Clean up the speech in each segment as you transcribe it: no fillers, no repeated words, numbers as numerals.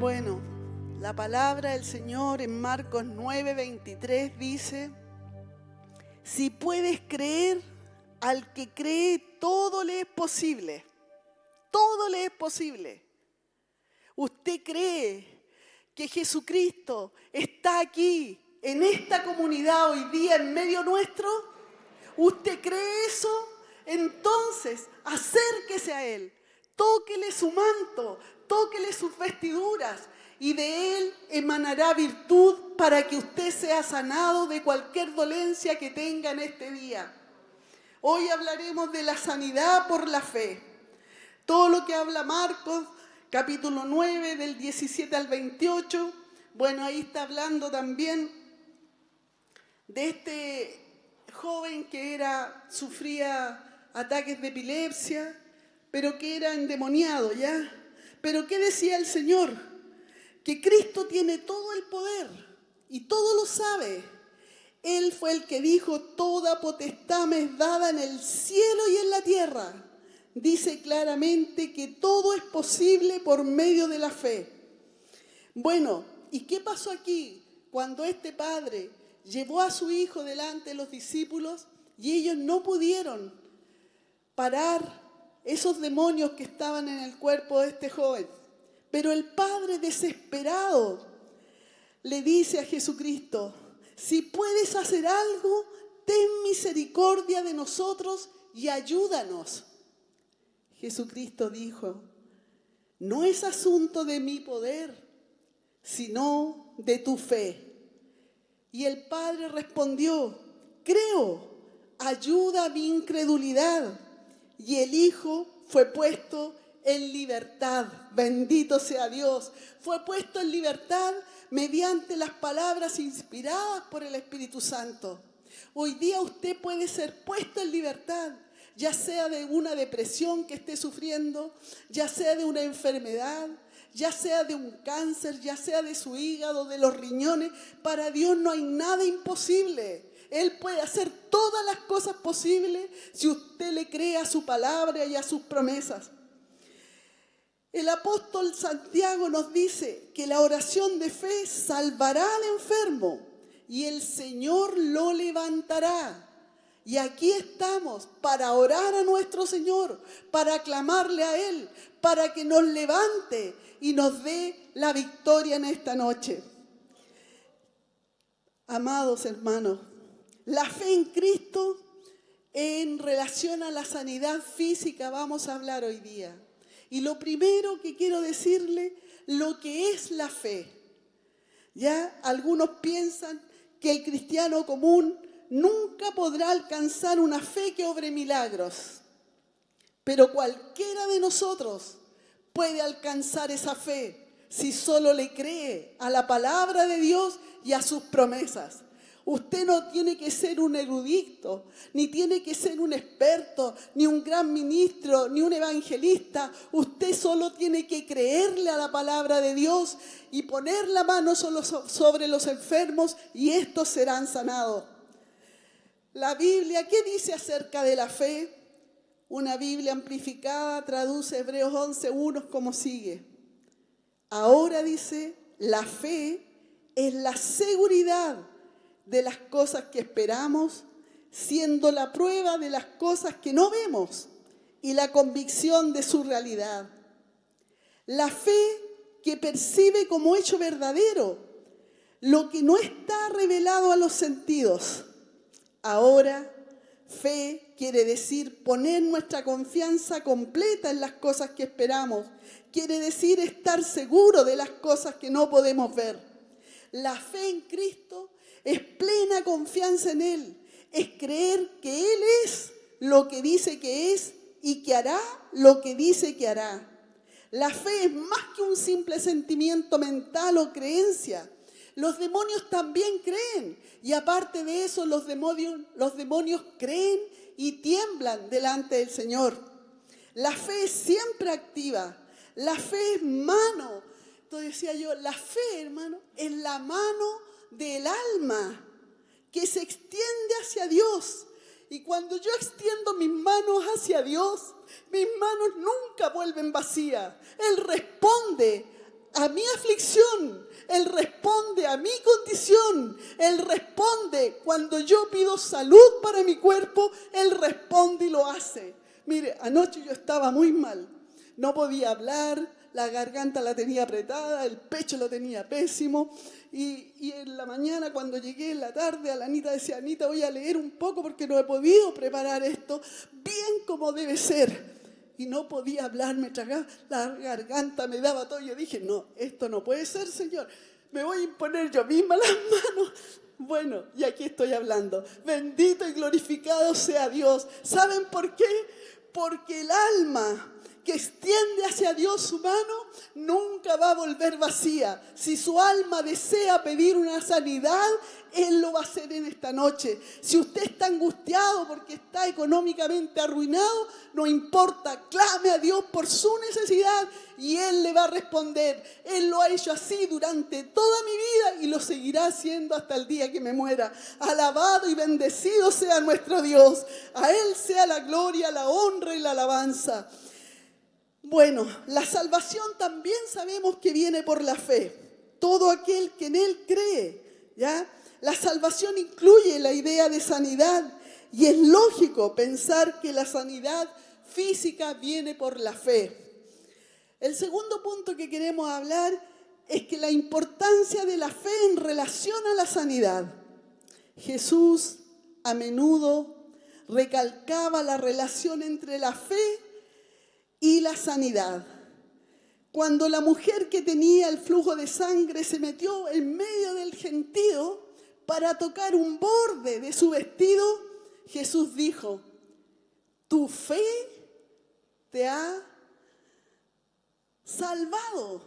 Bueno, la palabra del Señor en Marcos 9:23 dice: si puedes creer, al que cree todo le es posible. Todo le es posible. ¿Usted cree que Jesucristo está aquí, en esta comunidad hoy día, en medio nuestro? ¿Usted cree eso? Entonces, acérquese a Él. Tóquele su manto, tóquele sus vestiduras y de Él emanará virtud para que usted sea sanado de cualquier dolencia que tenga en este día. Hoy hablaremos de la sanidad por la fe. Todo lo que habla Marcos, capítulo 9, del 17 al 28, bueno, ahí está hablando también de este joven que sufría ataques de epilepsia, pero que era endemoniado, ¿ya? Pero ¿qué decía el Señor? Que Cristo tiene todo el poder y todo lo sabe. Él fue el que dijo: toda potestad me es dada en el cielo y en la tierra. Dice claramente que todo es posible por medio de la fe. Bueno, ¿y qué pasó aquí cuando este padre llevó a su hijo delante de los discípulos y ellos no pudieron parar esos demonios que estaban en el cuerpo de este joven? Pero el padre, desesperado, le dice a Jesucristo: si puedes hacer algo, ten misericordia de nosotros y ayúdanos. Jesucristo dijo: no es asunto de mi poder, sino de tu fe. Y el padre respondió: creo, ayuda a mi incredulidad. Y el hijo fue puesto en libertad. Bendito sea Dios. Fue puesto en libertad mediante las palabras inspiradas por el Espíritu Santo. Hoy día usted puede ser puesto en libertad, ya sea de una depresión que esté sufriendo, ya sea de una enfermedad, ya sea de un cáncer, ya sea de su hígado, de los riñones. Para Dios no hay nada imposible. Él puede hacer todas las cosas posibles si usted le cree a su palabra y a sus promesas. El apóstol Santiago nos dice que la oración de fe salvará al enfermo y el Señor lo levantará. Y aquí estamos para orar a nuestro Señor, para clamarle a Él, para que nos levante y nos dé la victoria en esta noche. Amados hermanos, la fe en Cristo en relación a la sanidad física vamos a hablar hoy día. Y lo primero que quiero decirle, lo que es la fe. Ya algunos piensan que el cristiano común nunca podrá alcanzar una fe que obre milagros. Pero cualquiera de nosotros puede alcanzar esa fe si solo le cree a la palabra de Dios y a sus promesas. Usted no tiene que ser un erudito, ni tiene que ser un experto, ni un gran ministro, ni un evangelista. Usted solo tiene que creerle a la palabra de Dios y poner la mano sobre los enfermos y estos serán sanados. La Biblia, ¿qué dice acerca de la fe? Una Biblia amplificada traduce Hebreos 11:1 como sigue. Ahora dice: la fe es la seguridad de las cosas que esperamos, siendo la prueba de las cosas que no vemos y la convicción de su realidad. La fe que percibe como hecho verdadero lo que no está revelado a los sentidos. Ahora, fe quiere decir poner nuestra confianza completa en las cosas que esperamos. Quiere decir estar seguro de las cosas que no podemos ver. La fe en Cristo es plena confianza en Él. Es creer que Él es lo que dice que es y que hará lo que dice que hará. La fe es más que un simple sentimiento mental o creencia. Los demonios también creen. Y aparte de eso, los demonios creen y tiemblan delante del Señor. La fe es siempre activa. La fe es mano. Entonces decía yo, la fe, hermano, es la mano del alma que se extiende hacia Dios. Y cuando yo extiendo mis manos hacia Dios, mis manos nunca vuelven vacías. Él responde a mi aflicción, Él responde a mi condición, Él responde cuando yo pido salud para mi cuerpo, Él responde y lo hace. Mire, anoche yo estaba muy mal, no podía hablar, la garganta la tenía apretada, el pecho lo tenía pésimo. Y en la mañana, cuando llegué en la tarde, a la Anita decía, Anita, voy a leer un poco porque no he podido preparar esto bien como debe ser. Y no podía hablar, me tragaba la garganta, me daba todo. Yo dije, no, esto no puede ser, Señor. Me voy a imponer yo misma las manos. Bueno, y aquí estoy hablando. Bendito y glorificado sea Dios. ¿Saben por qué? Porque el alma que extiende hacia Dios su mano nunca va a volver vacía. Si su alma desea pedir una sanidad, Él lo va a hacer en esta noche. Si usted está angustiado porque está económicamente arruinado, no importa, clame a Dios por su necesidad y Él le va a responder. Él lo ha hecho así durante toda mi vida y lo seguirá haciendo hasta el día que me muera. Alabado y bendecido sea nuestro Dios. A Él sea la gloria, la honra y la alabanza. Bueno, la salvación también sabemos que viene por la fe. Todo aquel que en Él cree, ¿ya? La salvación incluye la idea de sanidad y es lógico pensar que la sanidad física viene por la fe. El segundo punto que queremos hablar es que la importancia de la fe en relación a la sanidad. Jesús a menudo recalcaba la relación entre la fe y la sanidad. Cuando la mujer que tenía el flujo de sangre se metió en medio del gentío para tocar un borde de su vestido, Jesús dijo, tu fe te ha salvado.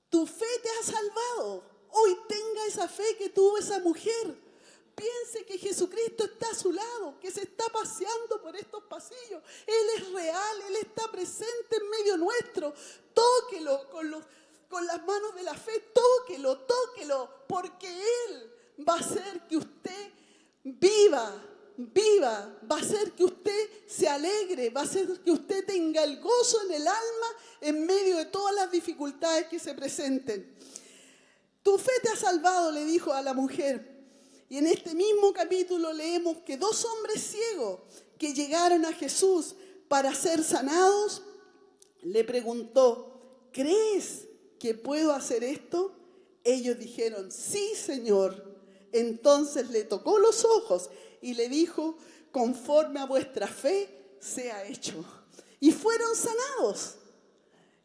Tu fe te ha salvado. Hoy tenga esa fe que tuvo esa mujer. Piense que Jesucristo está a su lado, que se está paseando por estos pasillos. Él es real, Él está presente en medio nuestro. Tóquelo con las manos de la fe, tóquelo, porque Él va a hacer que usted viva, va a hacer que usted se alegre, va a hacer que usted tenga el gozo en el alma en medio de todas las dificultades que se presenten. Tu fe te ha salvado, le dijo a la mujer. Y en este mismo capítulo leemos que 2 hombres ciegos que llegaron a Jesús para ser sanados, le preguntó, ¿crees que puedo hacer esto? Ellos dijeron, sí, Señor. Entonces le tocó los ojos y le dijo, conforme a vuestra fe sea hecho. Y fueron sanados.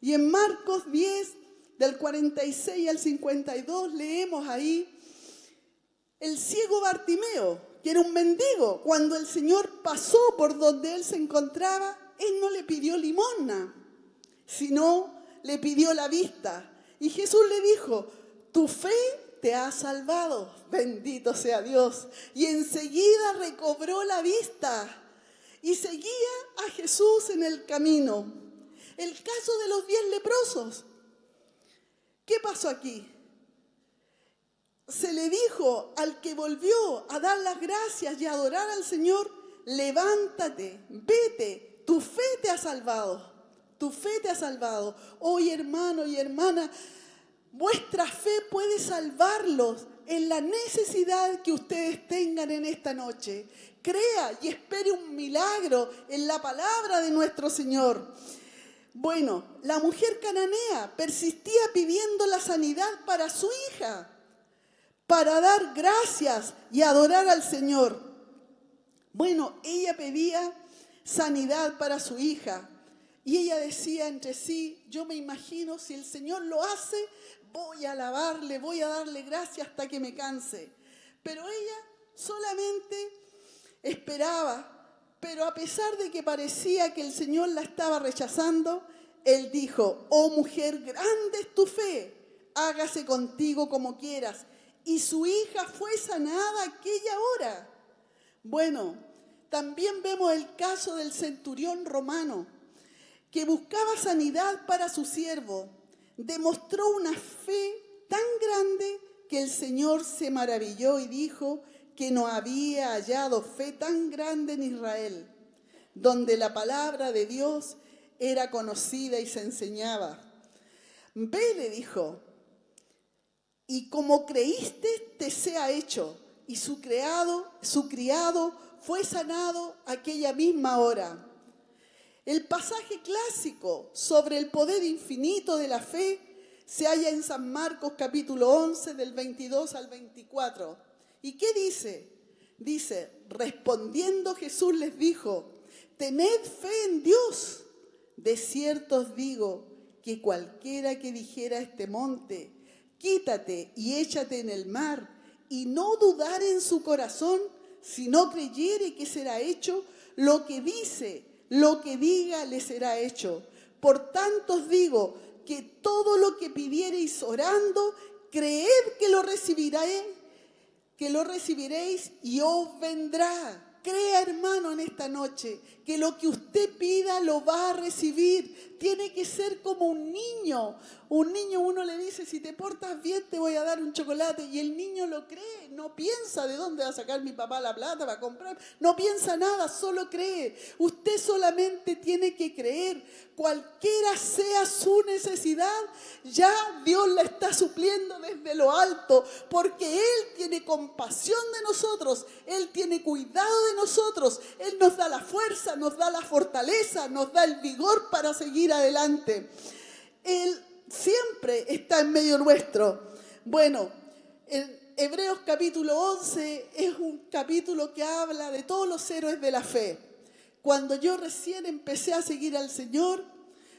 Y en Marcos 10, del 46 al 52, leemos ahí, el ciego Bartimeo, que era un mendigo, cuando el Señor pasó por donde él se encontraba, Él no le pidió limosna, sino le pidió la vista. Y Jesús le dijo, tu fe te ha salvado, bendito sea Dios. Y enseguida recobró la vista y seguía a Jesús en el camino. El caso de los 10 leprosos. ¿Qué pasó aquí? Se le dijo al que volvió a dar las gracias y a adorar al Señor, levántate, vete, tu fe te ha salvado, tu fe te ha salvado. Hoy, hermano y hermana, vuestra fe puede salvarlos en la necesidad que ustedes tengan en esta noche. Crea y espere un milagro en la palabra de nuestro Señor. Bueno, la mujer cananea persistía pidiendo la sanidad para su hija, para dar gracias y adorar al Señor. Bueno, ella pedía sanidad para su hija y ella decía entre sí, yo me imagino si el Señor lo hace, voy a alabarle, voy a darle gracias hasta que me canse. Pero ella solamente esperaba, pero a pesar de que parecía que el Señor la estaba rechazando, Él dijo, oh mujer, grande es tu fe, hágase contigo como quieras. Y su hija fue sanada aquella hora. Bueno, también vemos el caso del centurión romano, que buscaba sanidad para su siervo. Demostró una fe tan grande que el Señor se maravilló y dijo que no había hallado fe tan grande en Israel, donde la palabra de Dios era conocida y se enseñaba. Ve, le dijo, y como creíste, te sea hecho. Y su criado fue sanado aquella misma hora. El pasaje clásico sobre el poder infinito de la fe se halla en San Marcos capítulo 11 del 22 al 24. ¿Y qué dice? Dice, respondiendo Jesús les dijo, tened fe en Dios. De cierto os digo que cualquiera que dijera a este monte, quítate y échate en el mar, y no dudar en su corazón, si no creyere que será hecho lo que dice, lo que diga le será hecho. Por tanto os digo que todo lo que pidiereis orando, creed que lo recibiréis y os vendrá. Crea, hermano, en esta noche que lo que usted pida lo va a recibir. Tiene que ser como un niño. Un niño, uno le dice, si te portas bien te voy a dar un chocolate. Y el niño lo cree, no piensa de dónde va a sacar mi papá la plata para comprar. No piensa nada, solo cree. Usted solamente tiene que creer. Cualquiera sea su necesidad, ya Dios la está supliendo desde lo alto. Porque Él tiene compasión de nosotros. Él tiene cuidado de nosotros. Él nos da la fuerza, nos da la fortaleza, nos da el vigor para seguir adelante. Él siempre está en medio nuestro. Bueno, en Hebreos capítulo 11 es un capítulo que habla de todos los héroes de la fe. Cuando yo recién empecé a seguir al Señor,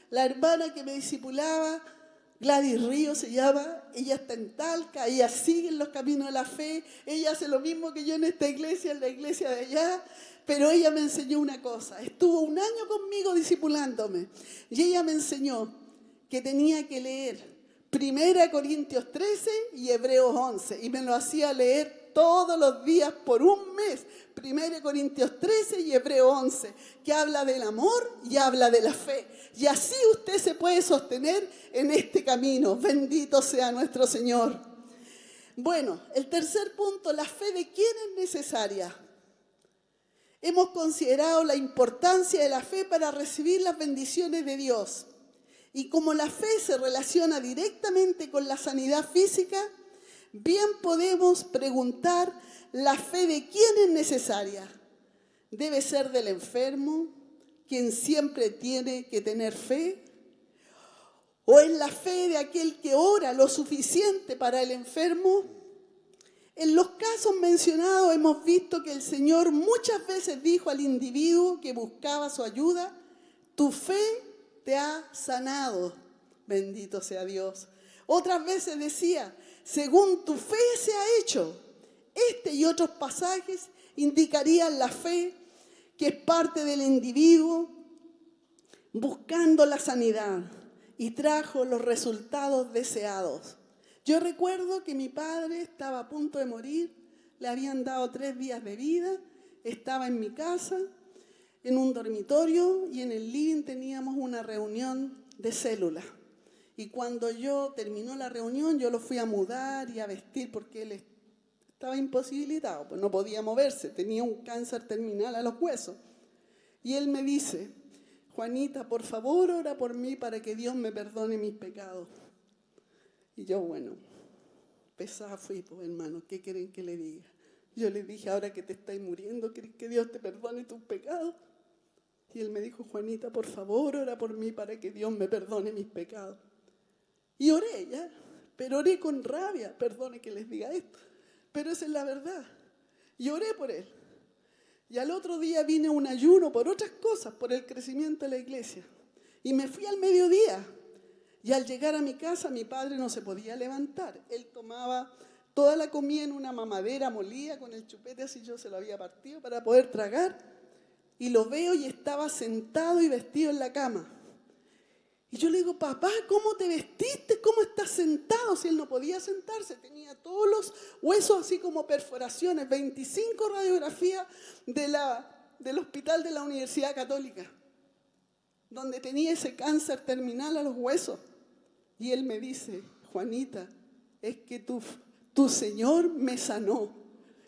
la hermana que me discipulaba, Gladys Ríos se llama, ella está en Talca, ella sigue en los caminos de la fe, ella hace lo mismo que yo en esta iglesia, en la iglesia de allá, pero ella me enseñó una cosa, estuvo un año conmigo discipulándome, y ella me enseñó que tenía que leer 1 Corintios 13 y Hebreos 11, y me lo hacía leer todos los días por un mes, 1 Corintios 13 y Hebreos 11, que habla del amor y habla de la fe. Y así usted se puede sostener en este camino. Bendito sea nuestro Señor. Bueno, el tercer punto, la fe de quién es necesaria. Hemos considerado la importancia de la fe para recibir las bendiciones de Dios. Y como la fe se relaciona directamente con la sanidad física, bien podemos preguntar, ¿la fe de quién es necesaria? ¿Debe ser del enfermo, quien siempre tiene que tener fe? ¿O es la fe de aquel que ora lo suficiente para el enfermo? En los casos mencionados hemos visto que el Señor muchas veces dijo al individuo que buscaba su ayuda, tu fe te ha sanado, bendito sea Dios. Otras veces decía, según tu fe se ha hecho. Este y otros pasajes indicarían la fe que es parte del individuo buscando la sanidad y trajo los resultados deseados. Yo recuerdo que mi padre estaba a punto de morir, le habían dado 3 días de vida, estaba en mi casa, en un dormitorio, y en el living teníamos una reunión de célula. Y cuando yo terminó la reunión, yo lo fui a mudar y a vestir porque él estaba imposibilitado, pues no podía moverse, tenía un cáncer terminal a los huesos. Y él me dice, Juanita, por favor, ora por mí para que Dios me perdone mis pecados. Y yo, bueno, pesada fui, pues hermano, ¿qué quieren que le diga? Yo le dije, ahora que te estás muriendo, ¿querés que Dios te perdone tus pecados? Y él me dijo, Juanita, por favor, ora por mí para que Dios me perdone mis pecados. Y oré ya, pero oré con rabia, perdone que les diga esto, pero esa es la verdad. Y oré por él. Y al otro día vine a un ayuno por otras cosas, por el crecimiento de la iglesia. Y me fui al mediodía. Y al llegar a mi casa, mi padre no se podía levantar. Él tomaba toda la comida en una mamadera molida con el chupete, así yo se lo había partido para poder tragar. Y lo veo y estaba sentado y vestido en la cama. Y yo le digo, papá, ¿cómo te vestiste? ¿Cómo estás sentado? Si él no podía sentarse, tenía todos los huesos así como perforaciones, 25 radiografías del hospital de la Universidad Católica, donde tenía ese cáncer terminal a los huesos. Y él me dice, Juanita, es que tu Señor me sanó.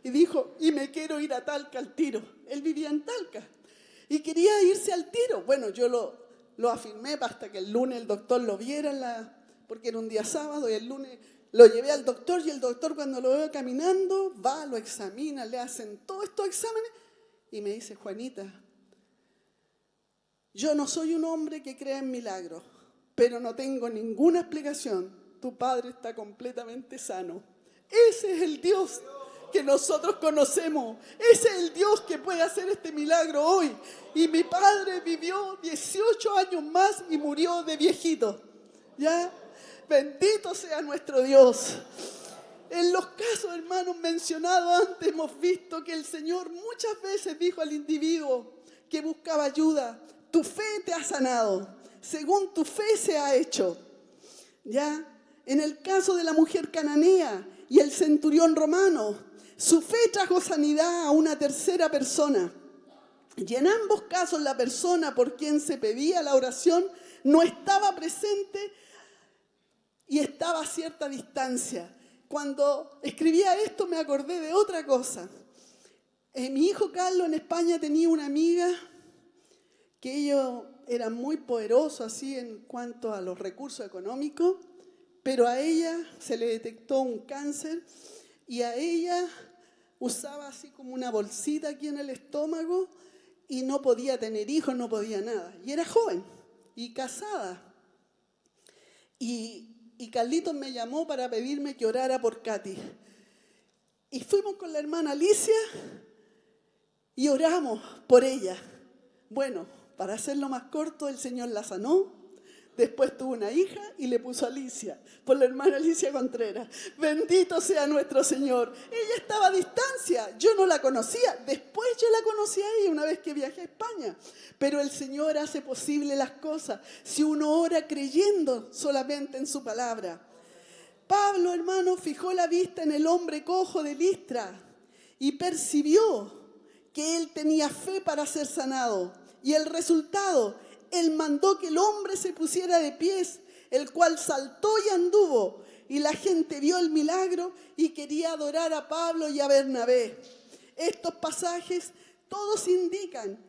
Y dijo, y me quiero ir a Talca al tiro. Él vivía en Talca y quería irse al tiro. Bueno, yo lo afirmé hasta que el lunes el doctor lo viera porque era un día sábado y el lunes lo llevé al doctor, y el doctor, cuando lo veo caminando, va, lo examina, le hacen todos estos exámenes y me dice: Juanita, yo no soy un hombre que crea en milagros, pero no tengo ninguna explicación. Tu padre está completamente sano. Ese es el Dios que nosotros conocemos. Ese es el Dios que puede hacer este milagro hoy. Y mi padre vivió 18 años más y murió de viejito. ¿Ya? Bendito sea nuestro Dios. En los casos, hermanos, mencionados antes, hemos visto que el Señor muchas veces dijo al individuo que buscaba ayuda: tu fe te ha sanado, según tu fe se ha hecho. ¿Ya? En el caso de la mujer cananea y el centurión romano, su fe trajo sanidad a una tercera persona. Y en ambos casos la persona por quien se pedía la oración no estaba presente y estaba a cierta distancia. Cuando escribía esto me acordé de otra cosa. Mi hijo Carlos en España tenía una amiga que ellos eran muy poderosos así en cuanto a los recursos económicos, pero a ella se le detectó un cáncer y a ella usaba así como una bolsita aquí en el estómago y no podía tener hijos, no podía nada. Y era joven y casada. Y Carlitos me llamó para pedirme que orara por Katy. Y fuimos con la hermana Alicia y oramos por ella. Bueno, para hacerlo más corto, el Señor la sanó. Después tuvo una hija y le puso Alicia, por la hermana Alicia Contreras. Bendito sea nuestro Señor. Ella estaba a distancia, yo no la conocía. Después yo la conocí a ella una vez que viajé a España. Pero el Señor hace posible las cosas si uno ora creyendo solamente en su palabra. Pablo, hermano, fijó la vista en el hombre cojo de Listra y percibió que él tenía fe para ser sanado. Y el resultado: él mandó que el hombre se pusiera de pies, el cual saltó y anduvo. Y la gente vio el milagro y quería adorar a Pablo y a Bernabé. Estos pasajes todos indican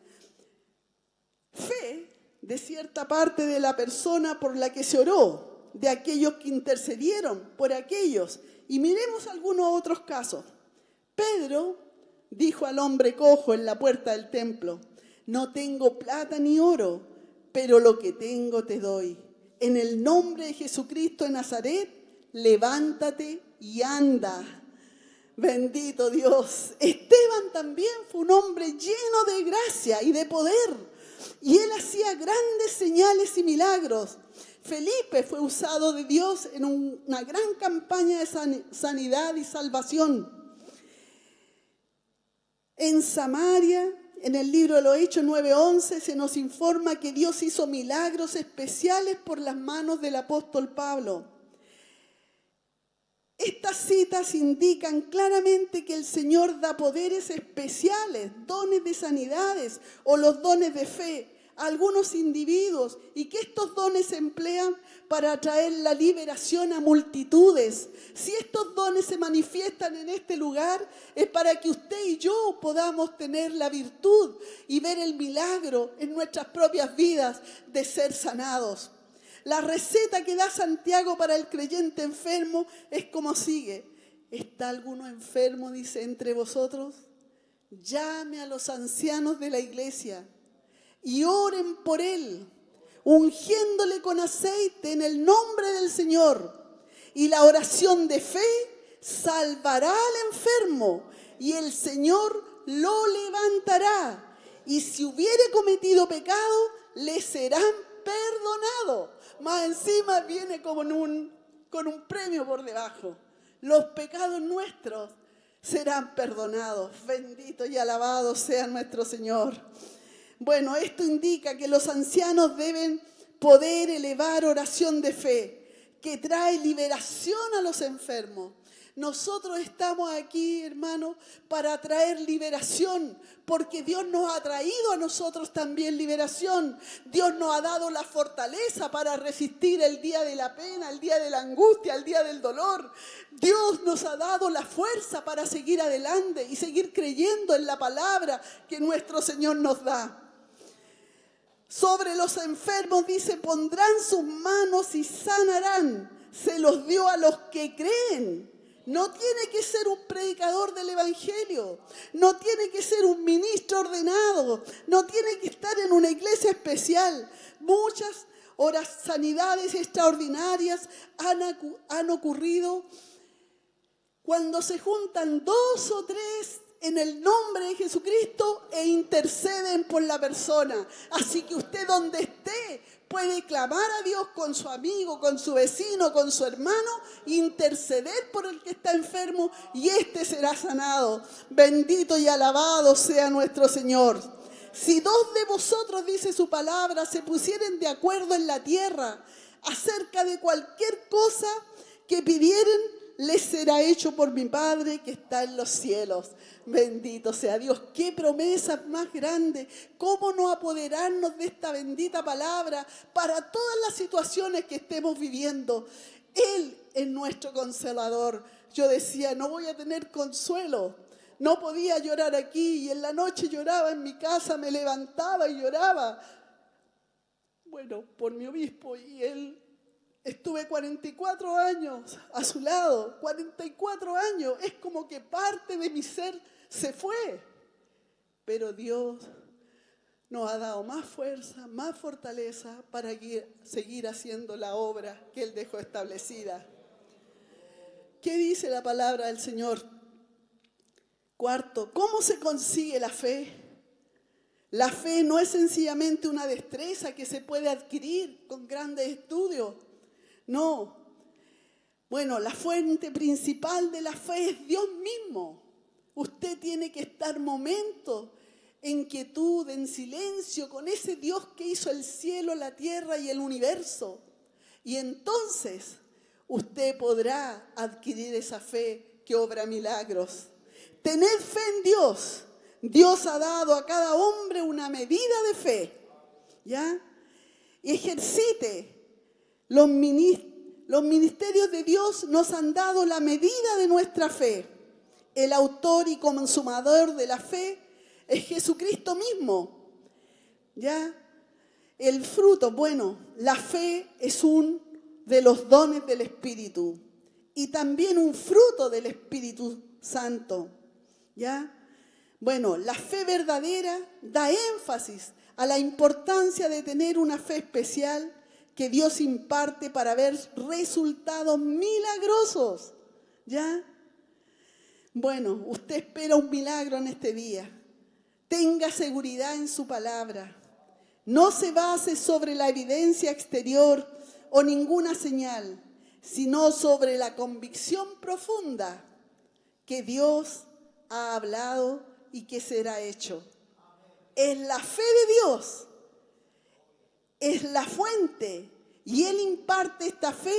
fe de cierta parte de la persona por la que se oró, de aquellos que intercedieron por aquellos. Y miremos algunos otros casos. Pedro dijo al hombre cojo en la puerta del templo: no tengo plata ni oro, pero lo que tengo te doy. En el nombre de Jesucristo de Nazaret, levántate y anda. Bendito Dios. Esteban también fue un hombre lleno de gracia y de poder. Y él hacía grandes señales y milagros. Felipe fue usado de Dios en una gran campaña de sanidad y salvación. En Samaria, en el libro de los Hechos 9:11 se nos informa que Dios hizo milagros especiales por las manos del apóstol Pablo. Estas citas indican claramente que el Señor da poderes especiales, dones de sanidades o los dones de fe a algunos individuos, y que estos dones se emplean para traer la liberación a multitudes. Si estos dones se manifiestan en este lugar, es para que usted y yo podamos tener la virtud y ver el milagro en nuestras propias vidas de ser sanados. La receta que da Santiago para el creyente enfermo es como sigue. ¿Está alguno enfermo, dice, entre vosotros? Llame a los ancianos de la iglesia y oren por él, ungiéndole con aceite en el nombre del Señor. Y la oración de fe salvará al enfermo y el Señor lo levantará. Y si hubiere cometido pecado, le serán perdonados. Más encima viene con un premio por debajo. Los pecados nuestros serán perdonados. Bendito y alabado sea nuestro Señor. Bueno, esto indica que los ancianos deben poder elevar oración de fe, que trae liberación a los enfermos. Nosotros estamos aquí, hermanos, para traer liberación, porque Dios nos ha traído a nosotros también liberación. Dios nos ha dado la fortaleza para resistir el día de la pena, el día de la angustia, el día del dolor. Dios nos ha dado la fuerza para seguir adelante y seguir creyendo en la palabra que nuestro Señor nos da. Sobre los enfermos dice: pondrán sus manos y sanarán. se los dio a los que creen. No tiene que ser un predicador del evangelio, no tiene que ser un ministro ordenado, no tiene que estar en una iglesia especial. Muchas sanidades extraordinarias han ocurrido cuando se juntan 2 o 3 en el nombre de Jesucristo e interceden por la persona. Así que usted donde esté puede clamar a Dios con su amigo, con su vecino, con su hermano, interceder por el que está enfermo y éste será sanado. Bendito y alabado sea nuestro Señor. Si 2 de vosotros, dice su palabra, se pusieren de acuerdo en la tierra acerca de cualquier cosa que pidieren, les será hecho por mi Padre que está en los cielos. Bendito sea Dios. Qué promesas más grandes. Cómo no apoderarnos de esta bendita palabra para todas las situaciones que estemos viviendo. Él es nuestro consolador. Yo decía, no voy a tener consuelo. No podía llorar aquí y en la noche lloraba en mi casa, me levantaba y lloraba. Bueno, por mi obispo, y él. Estuve 44 años a su lado, 44 años, es como que parte de mi ser se fue. Pero Dios nos ha dado más fuerza, más fortaleza para seguir haciendo la obra que Él dejó establecida. ¿Qué dice la palabra del Señor? 4, ¿cómo se consigue la fe? La fe no es sencillamente una destreza que se puede adquirir con grandes estudios. No. Bueno, la fuente principal de la fe es Dios mismo. Usted tiene que estar momentos en quietud, en silencio, con ese Dios que hizo el cielo, la tierra y el universo. Y entonces usted podrá adquirir esa fe que obra milagros. Tened fe en Dios. Dios ha dado a cada hombre una medida de fe. ¿Ya? Y ejercite. Los ministerios de Dios nos han dado la medida de nuestra fe. El autor y consumador de la fe es Jesucristo mismo. ¿Ya? El fruto, bueno, la fe es uno de los dones del Espíritu y también un fruto del Espíritu Santo. ¿Ya? Bueno, la fe verdadera da énfasis a la importancia de tener una fe especial que Dios imparte para ver resultados milagrosos. ¿Ya? Bueno, usted espera un milagro en este día. Tenga seguridad en su palabra. No se base sobre la evidencia exterior o ninguna señal, sino sobre la convicción profunda que Dios ha hablado y que será hecho. Es la fe de Dios. Es la fuente y Él imparte esta fe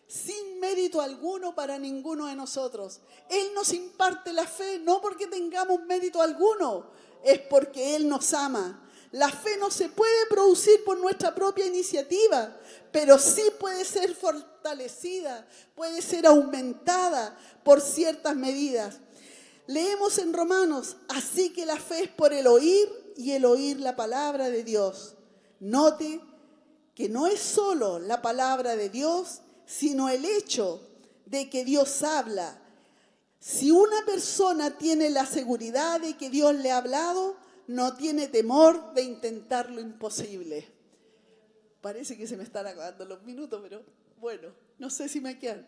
sin mérito alguno para ninguno de nosotros. Él nos imparte la fe no porque tengamos mérito alguno, es porque Él nos ama. La fe no se puede producir por nuestra propia iniciativa, pero sí puede ser fortalecida, puede ser aumentada por ciertas medidas. Leemos en Romanos, así que la fe es por el oír y el oír la palabra de Dios. Note que no es solo la palabra de Dios, sino el hecho de que Dios habla. Si una persona tiene la seguridad de que Dios le ha hablado, no tiene temor de intentar lo imposible. Parece que se me están acabando los minutos, pero bueno, no sé si me quedan.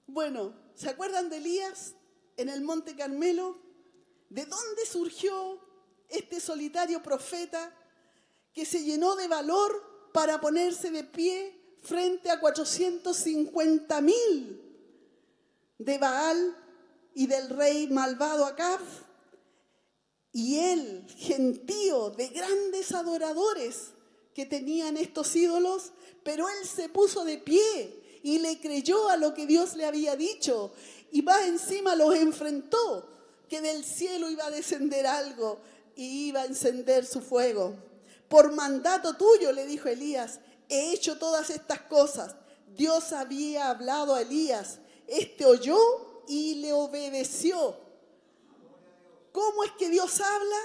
Bueno, ¿se acuerdan de Elías en el Monte Carmelo? ¿De dónde surgió este solitario profeta que se llenó de valor para ponerse de pie frente a 450,000 de Baal y del rey malvado Acab? Y él, gentío de grandes adoradores que tenían estos ídolos, pero él se puso de pie y le creyó a lo que Dios le había dicho, y más encima los enfrentó, que del cielo iba a descender algo y iba a encender su fuego. Por mandato tuyo, le dijo Elías, he hecho todas estas cosas. Dios había hablado a Elías, este oyó y le obedeció. ¿Cómo es que Dios habla?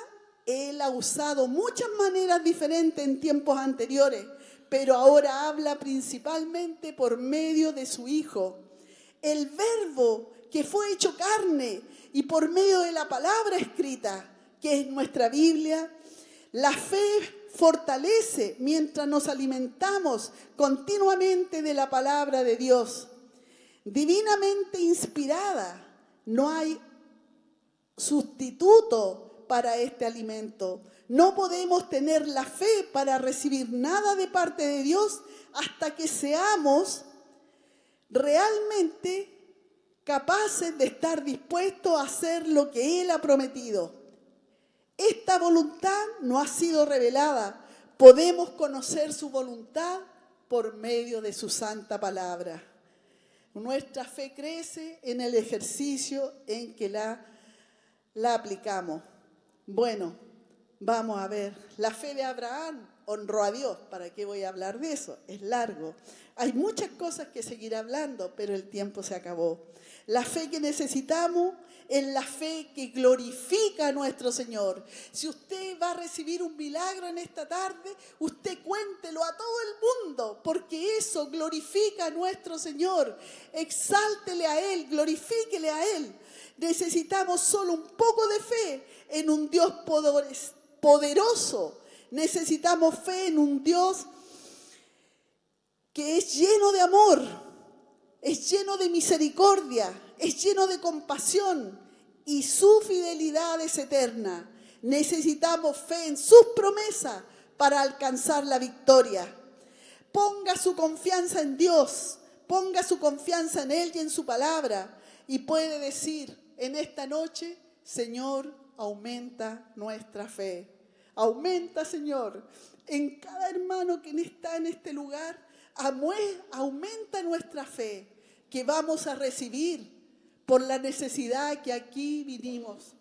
Él ha usado muchas maneras diferentes en tiempos anteriores, pero ahora habla principalmente por medio de su Hijo. El Verbo que fue hecho carne y por medio de la palabra escrita, que es nuestra Biblia. La fe fortalece mientras nos alimentamos continuamente de la palabra de Dios. Divinamente inspirada, no hay sustituto para este alimento. No podemos tener la fe para recibir nada de parte de Dios hasta que seamos realmente capaces de estar dispuestos a hacer lo que Él ha prometido. Esta voluntad no ha sido revelada. Podemos conocer su voluntad por medio de su santa palabra. Nuestra fe crece en el ejercicio en que la aplicamos. Bueno, vamos a ver. La fe de Abraham honró a Dios. ¿Para qué voy a hablar de eso? Es largo. Hay muchas cosas que seguir hablando, pero el tiempo se acabó. La fe que necesitamos es la fe que glorifica a nuestro Señor. Si usted va a recibir un milagro en esta tarde, usted cuéntelo a todo el mundo, porque eso glorifica a nuestro Señor. Exáltele a Él, glorifíquele a Él. Necesitamos solo un poco de fe en un Dios poderoso. Necesitamos fe en un Dios que es lleno de amor, es lleno de misericordia, es lleno de compasión y su fidelidad es eterna. Necesitamos fe en sus promesas para alcanzar la victoria. Ponga su confianza en Dios, ponga su confianza en Él y en su palabra y puede decir en esta noche: Señor, aumenta nuestra fe. Aumenta, Señor, en cada hermano que está en este lugar. Aumenta nuestra fe que vamos a recibir por la necesidad que aquí vinimos.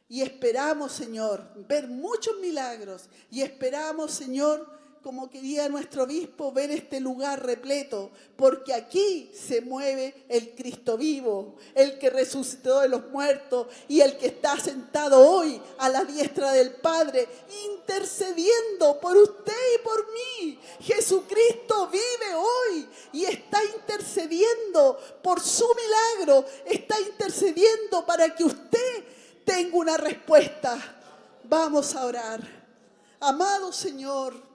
Y esperamos, Señor, ver muchos milagros. Y esperamos, Señor, como quería nuestro obispo, ver este lugar repleto. Porque aquí se mueve el Cristo vivo, el que resucitó de los muertos y el que está sentado hoy a la diestra del Padre, intercediendo por usted y por mí. Jesucristo vive hoy y está intercediendo por su milagro. Está intercediendo para que usted tenga una respuesta. Vamos a orar. Amado Señor,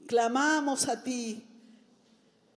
clamamos a ti